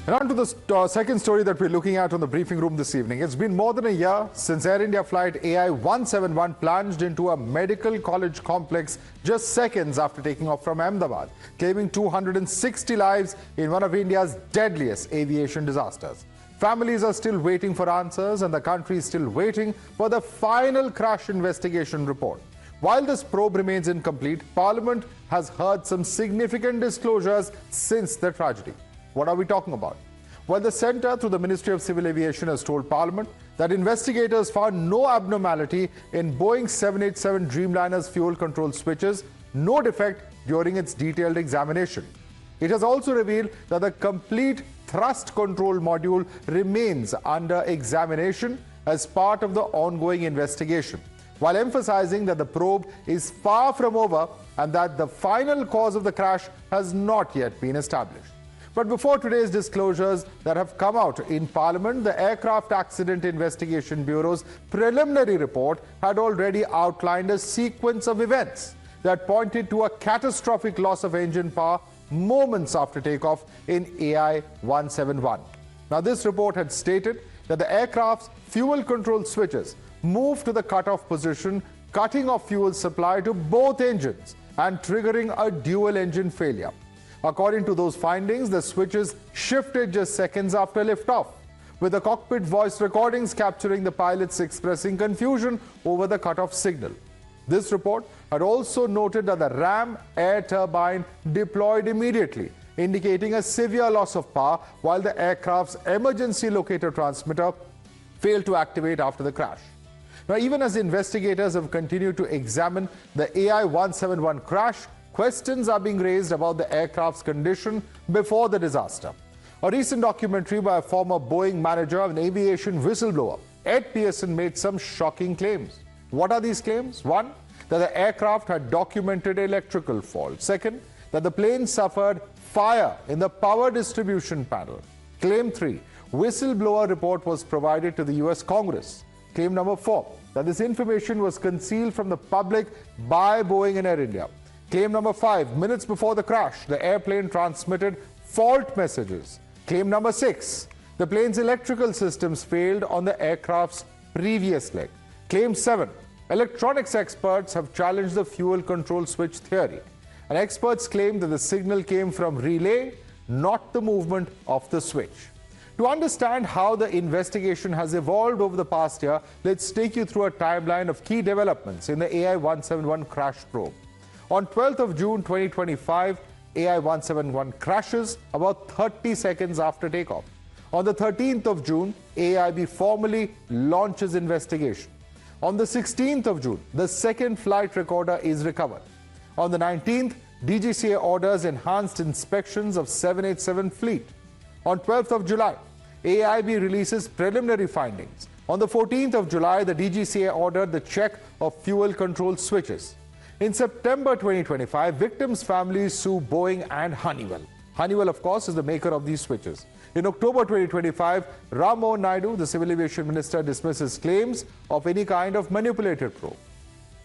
And on to the second story that we're looking at on the briefing room this evening. It's been more than a year since Air India flight AI-171 plunged into a medical college complex just seconds after taking off from Ahmedabad, claiming 260 lives in one of India's deadliest aviation disasters. Families are still waiting for answers, and the country is still waiting for the final crash investigation report. While this probe remains incomplete, Parliament has heard some significant disclosures since the tragedy. What are we talking about? Well, the centre, through the Ministry of Civil Aviation, has told Parliament that investigators found no abnormality in Boeing 787 Dreamliner's fuel control switches, no defect during its detailed examination. It has also revealed that the complete thrust control module remains under examination as part of the ongoing investigation, while emphasizing that the probe is far from over and that the final cause of the crash has not yet been established. But before today's disclosures that have come out in Parliament, the Aircraft Accident Investigation Bureau's preliminary report had already outlined a sequence of events that pointed to a catastrophic loss of engine power moments after takeoff in AI-171. Now, this report had stated that the aircraft's fuel control switches moved to the cutoff position, cutting off fuel supply to both engines and triggering a dual engine failure. According to those findings, the switches shifted just seconds after liftoff, with the cockpit voice recordings capturing the pilots expressing confusion over the cutoff signal. This report had also noted that the ram air turbine deployed immediately, indicating a severe loss of power, while the aircraft's emergency locator transmitter failed to activate after the crash. Now, even as investigators have continued to examine the AI-171 crash, questions are being raised about the aircraft's condition before the disaster. A recent documentary by a former Boeing manager and aviation whistleblower, Ed Pearson, made some shocking claims. What are these claims? One, that the aircraft had documented electrical fault. Second, that the plane suffered fire in the power distribution panel. Claim 3, whistleblower report was provided to the US Congress. Claim number 4, that this information was concealed from the public by Boeing and Air India. Claim number 5, minutes before the crash, the airplane transmitted fault messages. Claim number 6, the plane's electrical systems failed on the aircraft's previous leg. Claim 7, electronics experts have challenged the fuel control switch theory. And experts claim that the signal came from relay, not the movement of the switch. To understand how the investigation has evolved over the past year, let's take you through a timeline of key developments in the AI-171 crash probe. On 12th of June 2025, AI-171 crashes about 30 seconds after takeoff. On the 13th of June, AIB formally launches investigation. On the 16th of June, the second flight recorder is recovered. On the 19th, DGCA orders enhanced inspections of 787 fleet. On 12th of July, AIB releases preliminary findings. On the 14th of July, the DGCA ordered the check of fuel control switches. In September 2025, victims' families sue Boeing and Honeywell. Honeywell, of course, is the maker of these switches. In October 2025, Ram Mohan Naidu, the Civil Aviation Minister, dismisses claims of any kind of manipulated probe.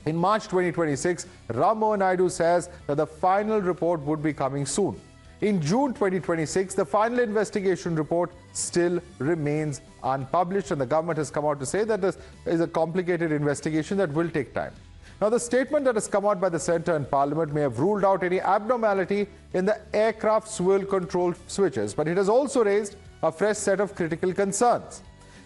In March 2026, Ram Mohan Naidu says that the final report would be coming soon. In June 2026, the final investigation report still remains unpublished, and the government has come out to say that this is a complicated investigation that will take time. Now, the statement that has come out by the centre and Parliament may have ruled out any abnormality in the aircraft's fuel control switches, but it has also raised a fresh set of critical concerns.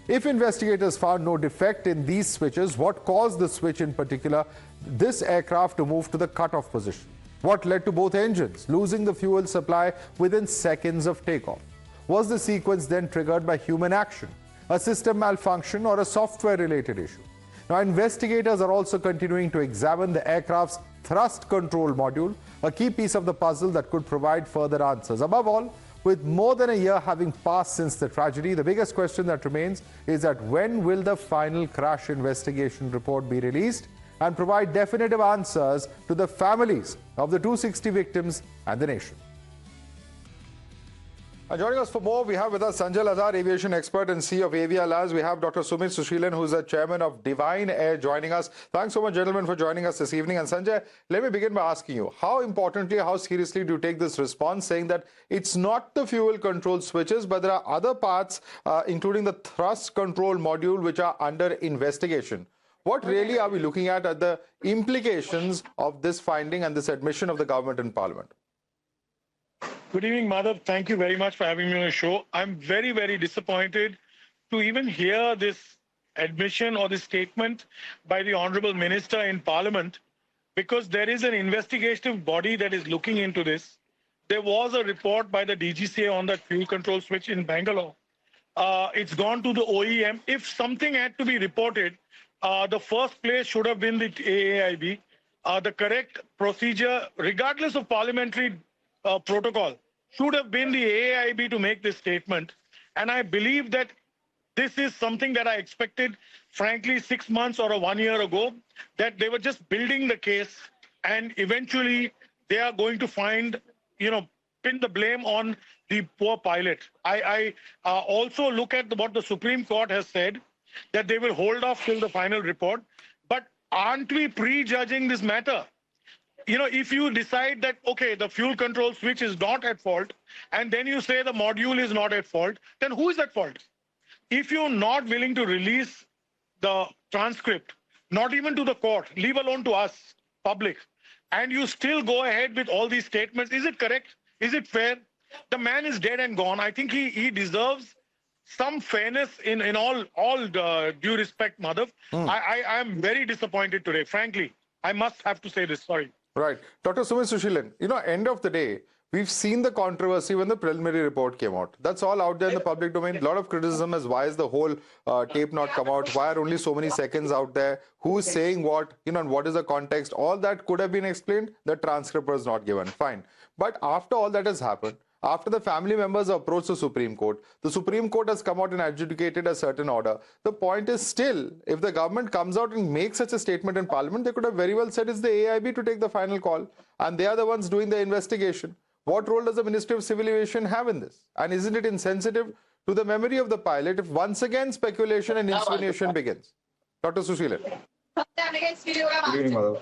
If investigators found no defect in these switches, what caused the switch in particular, this aircraft, to move to the cutoff position? What led to both engines losing the fuel supply within seconds of takeoff? Was the sequence then triggered by human action, a system malfunction, or a software-related issue? Now, investigators are also continuing to examine the aircraft's thrust control module, a key piece of the puzzle that could provide further answers. Above all, with more than a year having passed since the tragedy, the biggest question that remains is that when will the final crash investigation report be released and provide definitive answers to the families of the 260 victims and the nation? Joining us for more, we have with us Sanjay Lazar, aviation expert and CEO of AVR Labs. We have Dr. Sumit Sushilan, who's the chairman of Divine Air, joining us. Thanks so much, gentlemen, for joining us this evening. And Sanjay, let me begin by asking you, how importantly, how seriously do you take this response, saying that it's not the fuel control switches, but there are other parts, including the thrust control module, which are under investigation? What really are we looking at the implications of this finding and this admission of the government in Parliament? Good evening, Madhav. Thank you very much for having me on the show. I'm very, very disappointed to even hear this admission or this statement by the Honorable Minister in Parliament, because there is an investigative body that is looking into this. There was a report by the DGCA on that fuel control switch in Bangalore. It's gone to the OEM. If something had to be reported, the first place should have been the AAIB. The correct procedure, regardless of parliamentary protocol, should have been the AAIB to make this statement. And I believe that this is something that I expected, frankly, 6 months or 1 year ago, that they were just building the case and eventually they are going to find, pin the blame on the poor pilot. I also look at what the Supreme Court has said, that they will hold off till the final report. But aren't we prejudging this matter? If you decide that, okay, the fuel control switch is not at fault, and then you say the module is not at fault, then who is at fault? If you're not willing to release the transcript, not even to the court, leave alone to us, public, and you still go ahead with all these statements, is it correct? Is it fair? The man is dead and gone. I think he deserves some fairness in all due respect, Madhav. I am very disappointed today, frankly. I must have to say this, sorry. Right. Dr. Sumit Sushilan, end of the day, we've seen the controversy when the preliminary report came out. That's all out there in the public domain. A lot of criticism as why is the whole tape not come out? Why are only so many seconds out there? Who's saying what? And what is the context? All that could have been explained. The transcript was not given. Fine. But after all that has happened, after the family members approached the Supreme Court has come out and adjudicated a certain order. The point is still, if the government comes out and makes such a statement in Parliament, they could have very well said it's the AIB to take the final call. And they are the ones doing the investigation. What role does the Ministry of Civil Aviation have in this? And isn't it insensitive to the memory of the pilot if once again speculation and insinuation begins? Dr. Sushilan. Good evening, Madhav.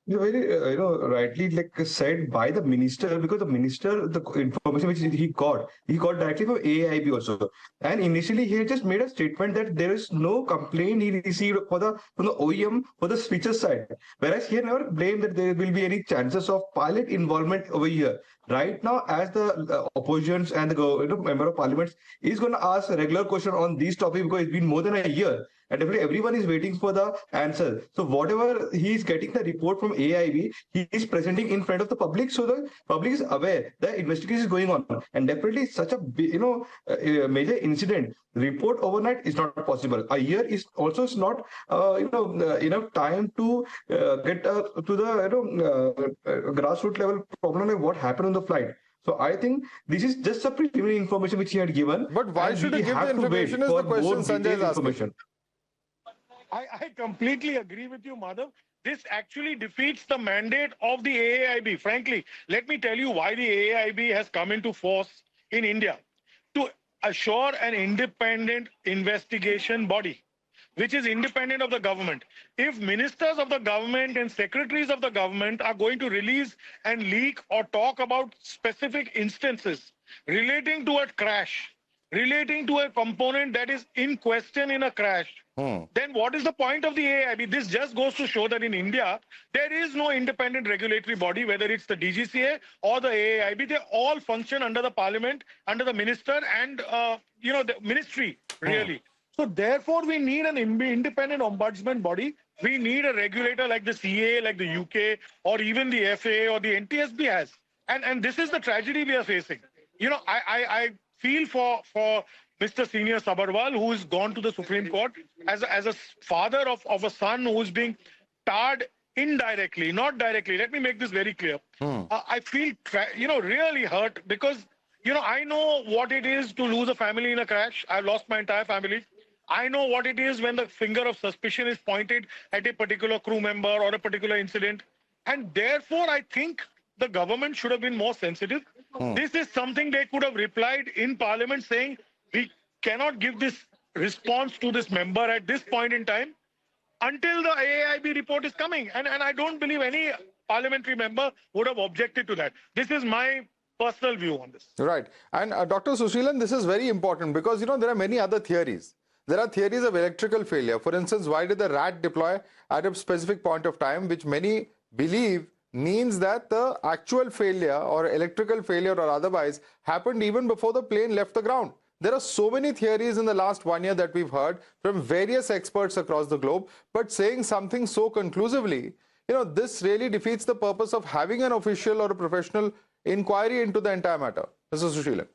You very, rightly said by the minister, because the minister, the information which he got directly from AIB also. And initially, he just made a statement that there is no complaint he received from the OEM for the switcher side. Whereas he never blamed that there will be any chances of pilot involvement over here. Right now, as the oppositions and the member of parliament is going to ask a regular question on these topics, because it's been more than a year. And definitely everyone is waiting for the answer. So whatever he is getting the report from AIB, he is presenting in front of the public, so the public is aware the investigation is going on. And definitely such a a major incident report overnight is not possible. A year is also not enough time to get to the grassroots level problem like what happened on the flight. So I think this is just a preliminary information which he had given. But why should he give the information is the question Sanjay is asking. I completely agree with you, Madhav. This actually defeats the mandate of the AAIB. Frankly, let me tell you why the AAIB has come into force in India. To assure an independent investigation body, which is independent of the government. If ministers of the government and secretaries of the government are going to release and leak or talk about specific instances relating to a crash, relating to a component that is in question in a crash, then what is the point of the AIB? This just goes to show that in India, there is no independent regulatory body, whether it's the DGCA or the AIB. They all function under the parliament, under the minister and, the ministry, really. So therefore, we need an independent ombudsman body. We need a regulator like the CA, like the UK, or even the FAA or the NTSB has. And this is the tragedy we are facing. I feel for Mr. Senior Sabharwal, who has gone to the Supreme Court as a father of a son who is being tarred indirectly, not directly. Let me make this very clear. I feel, really hurt because, I know what it is to lose a family in a crash. I've lost my entire family. I know what it is when the finger of suspicion is pointed at a particular crew member or a particular incident. And therefore, I think the government should have been more sensitive. This is something they could have replied in Parliament saying, we cannot give this response to this member at this point in time until the AIB report is coming. And I don't believe any parliamentary member would have objected to that. This is my personal view on this. Right. And Dr. Sushilan, this is very important because, there are many other theories. There are theories of electrical failure. For instance, why did the rat deploy at a specific point of time, which many believe means that the actual failure or electrical failure or otherwise happened even before the plane left the ground. There are so many theories in the last 1 year that we've heard from various experts across the globe, but saying something so conclusively, this really defeats the purpose of having an official or a professional inquiry into the entire matter. Mr. Sushilan.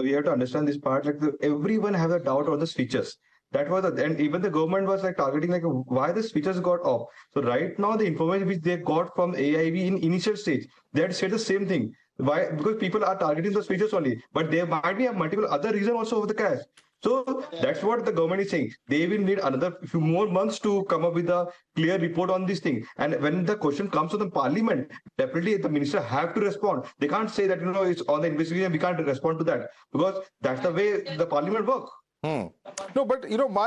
We have to understand this part. Everyone have a doubt on the switches. That was, and even the government was targeting why the switches got off. So right now, the information which they got from AIB in initial stage, they had said the same thing. Why? Because people are targeting the switches only, but there might be a multiple other reason also of the crash. So that's what the government is saying. They will need another few more months to come up with a clear report on this thing. And when the question comes to the parliament, definitely the minister have to respond. They can't say that, it's on the investigation, we can't respond to that, because that's the way the parliament works. No, but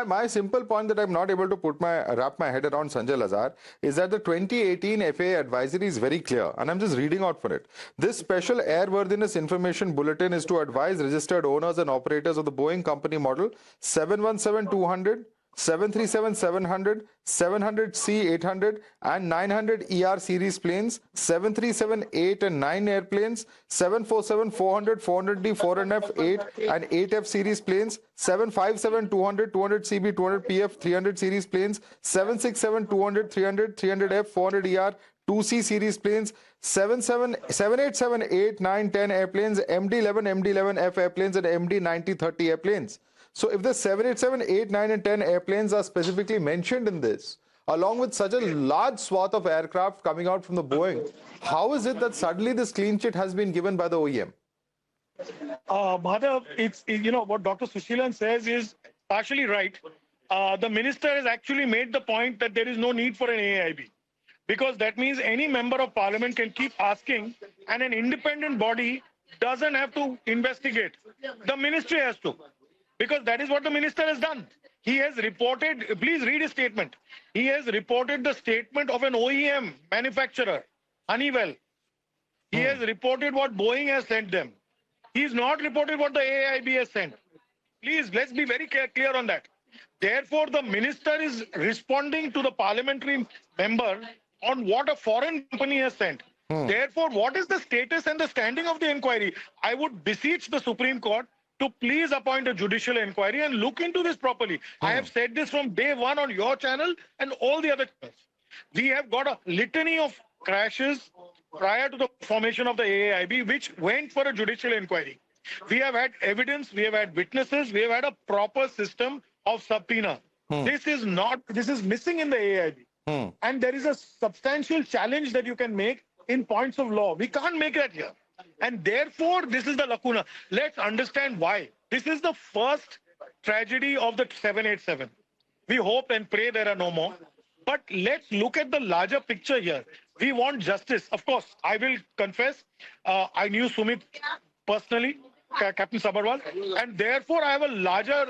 my simple point that I'm not able to wrap my head around, Sanjay Lazar, is that the 2018 FAA advisory is very clear, and I'm just reading out for it. This special airworthiness information bulletin is to advise registered owners and operators of the Boeing company model 717-200, 737-700, 700C-800 and 900ER series planes, 737-8 and 9 airplanes, 747-400, 400D, 4NF, 8 and 8F series planes, 757-200, 200CB, 200PF, 300 series planes, 767-200, 300, 300F, 400ER, 2C series planes, 787, 8, 9, 10 airplanes, MD-11, MD-11F airplanes and MD-90-30 airplanes. So if the 787, 8, 9 and 10 airplanes are specifically mentioned in this, along with such a large swath of aircraft coming out from the Boeing, how is it that suddenly this clean sheet has been given by the OEM? Madhav, what Dr. Sushilan says is partially right. The minister has actually made the point that there is no need for an AIB, because that means any member of parliament can keep asking and an independent body doesn't have to investigate. The ministry has to. Because that is what the minister has done. He has reported, please read his statement. He has reported the statement of an OEM manufacturer, Honeywell. He has reported what Boeing has sent them. He's not reported what the AIB has sent. Please, let's be very clear on that. Therefore, the minister is responding to the parliamentary member on what a foreign company has sent. Therefore, what is the status and the standing of the inquiry? I would beseech the Supreme Court to please appoint a judicial inquiry and look into this properly. I have said this from day one on your channel and all the other channels. We have got a litany of crashes prior to the formation of the AIB, which went for a judicial inquiry. We have had evidence, we have had witnesses, we have had a proper system of subpoena. This is missing in the AIB. And there is a substantial challenge that you can make in points of law. We can't make that here. And therefore, this is the lacuna. Let's understand why. This is the first tragedy of the 787. We hope and pray there are no more. But let's look at the larger picture here. We want justice. Of course, I will confess, I knew Sumit personally, Captain Sabharwal, and therefore I have a larger,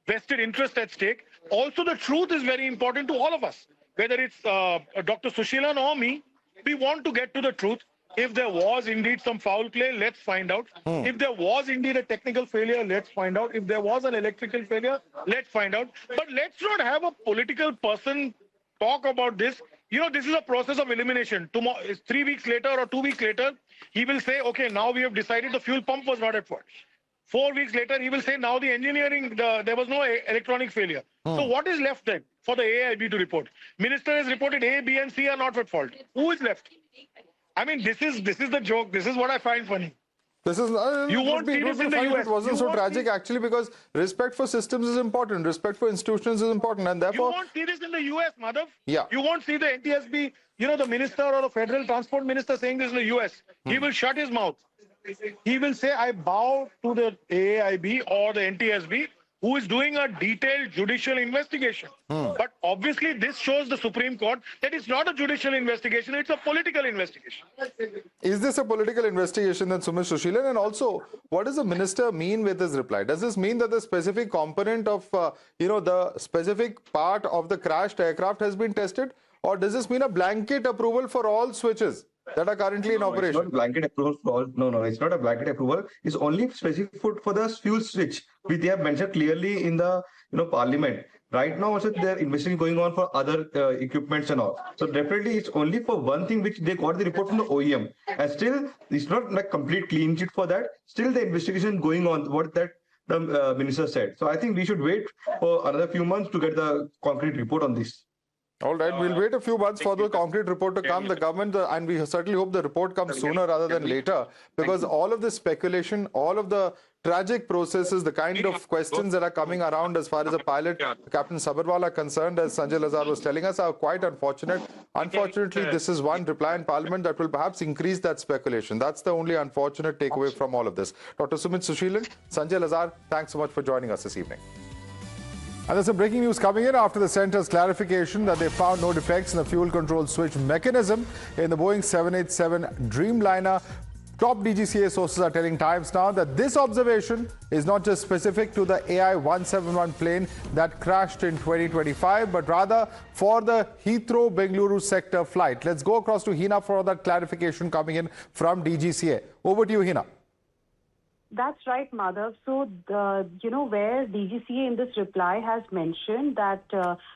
vested interest at stake. Also, the truth is very important to all of us. Whether it's Dr. Sushilan or me, we want to get to the truth. If there was indeed some foul play, let's find out. If there was indeed a technical failure, let's find out. If there was an electrical failure, let's find out. But let's not have a political person talk about this. This is a process of elimination. Tomorrow, 3 weeks later or 2 weeks later, he will say, okay, now we have decided the fuel pump was not at fault. 4 weeks later, he will say, now the engineering, there was no electronic failure. So what is left then for the AIB to report? Minister has reported A, B and C are not at fault. Who is left? I mean, this is the joke. This is what I find funny. This is you won't see this in the US. It wasn't so tragic actually, because respect for systems is important. Respect for institutions is important, and therefore you won't see this in the US, Madhav. Yeah. You won't see the NTSB, the minister or the federal transport minister saying this in the US. He will shut his mouth. He will say, I bow to the AIB or the NTSB, who is doing a detailed judicial investigation. But obviously this shows the Supreme Court that it's not a judicial investigation, it's a political investigation. Is this a political investigation then, Sumit Sushilan? And also, what does the minister mean with his reply? Does this mean that the specific component of, the specific part of the crashed aircraft has been tested? Or does this mean a blanket approval for all switches that are currently in operation? It's not blanket approval for all. No, it's not a blanket approval. It's only specific for the fuel switch, which they have mentioned clearly in the Parliament. Right now, also there investigation going on for other equipments and all. So definitely, it's only for one thing which they got the report from the OEM, and still it's not like complete clean sheet for that. Still, the investigation going on. What that the minister said. So I think we should wait for another few months to get the concrete report on this. All right, we'll wait a few months for the concrete report to come. The government, and we certainly hope the report comes sooner rather than later, because all of this speculation, all of the tragic processes, the kind of questions that are coming around as far as the pilot, Captain Sabarwal, are concerned, as Sanjay Lazar was telling us, are quite unfortunate. Unfortunately, this is one reply in Parliament that will perhaps increase that speculation. That's the only unfortunate takeaway from all of this. Dr. Sumit Sushilan, Sanjay Lazar, thanks so much for joining us this evening. And there's some breaking news coming in after the centre's clarification that they found no defects in the fuel control switch mechanism in the Boeing 787 Dreamliner. Top DGCA sources are telling Times now that this observation is not just specific to the AI-171 plane that crashed in 2025, but rather for the Heathrow-Bengaluru sector flight. Let's go across to Hina for that clarification coming in from DGCA. Over to you, Hina. That's right, Madhav. So, where DGCA in this reply has mentioned that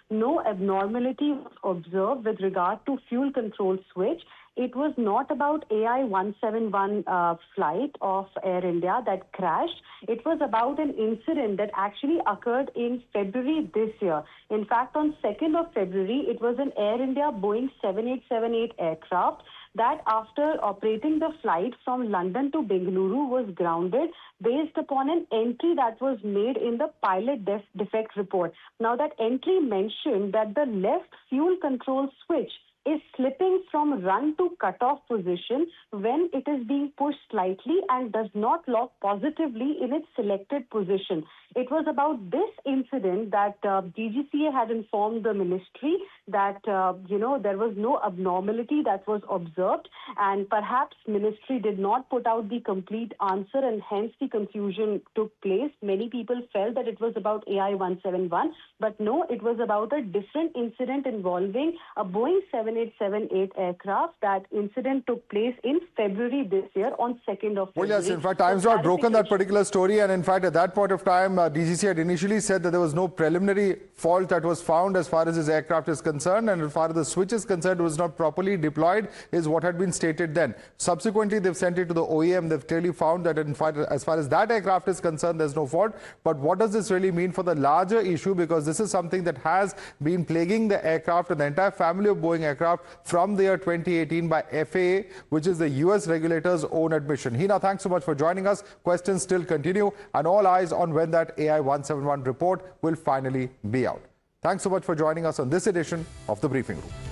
no abnormality was observed with regard to fuel control switch, it was not about AI-171 flight of Air India that crashed. It was about an incident that actually occurred in February this year. In fact, on 2nd of February, it was an Air India Boeing 7878 aircraft that after operating the flight from London to Bengaluru was grounded based upon an entry that was made in the pilot defect report. Now, that entry mentioned that the left fuel control switch is slipping from run to cutoff position when it is being pushed slightly and does not lock positively in its selected position. It was about this incident that DGCA had informed the ministry that, there was no abnormality that was observed, and perhaps ministry did not put out the complete answer, and hence the confusion took place. Many people felt that it was about AI-171, but no, it was about a different incident involving a Boeing 7878 aircraft. That incident took place in February this year on 2nd of February. Well, yes, in fact, Times had broken that particular story, and in fact, at that point of time, DGCA had initially said that there was no preliminary fault that was found as far as his aircraft is concerned, and as far as the switch is concerned, it was not properly deployed, is what had been stated then. Subsequently, they've sent it to the OEM. They've clearly found that, in fact, as far as that aircraft is concerned, there's no fault. But what does this really mean for the larger issue? Because this is something that has been plaguing the aircraft and the entire family of Boeing aircraft from the year 2018 by FAA, which is the US regulator's own admission. Hina, thanks so much for joining us. Questions still continue, and all eyes on when that AI-171 report will finally be out. Thanks so much for joining us on this edition of The Briefing Room.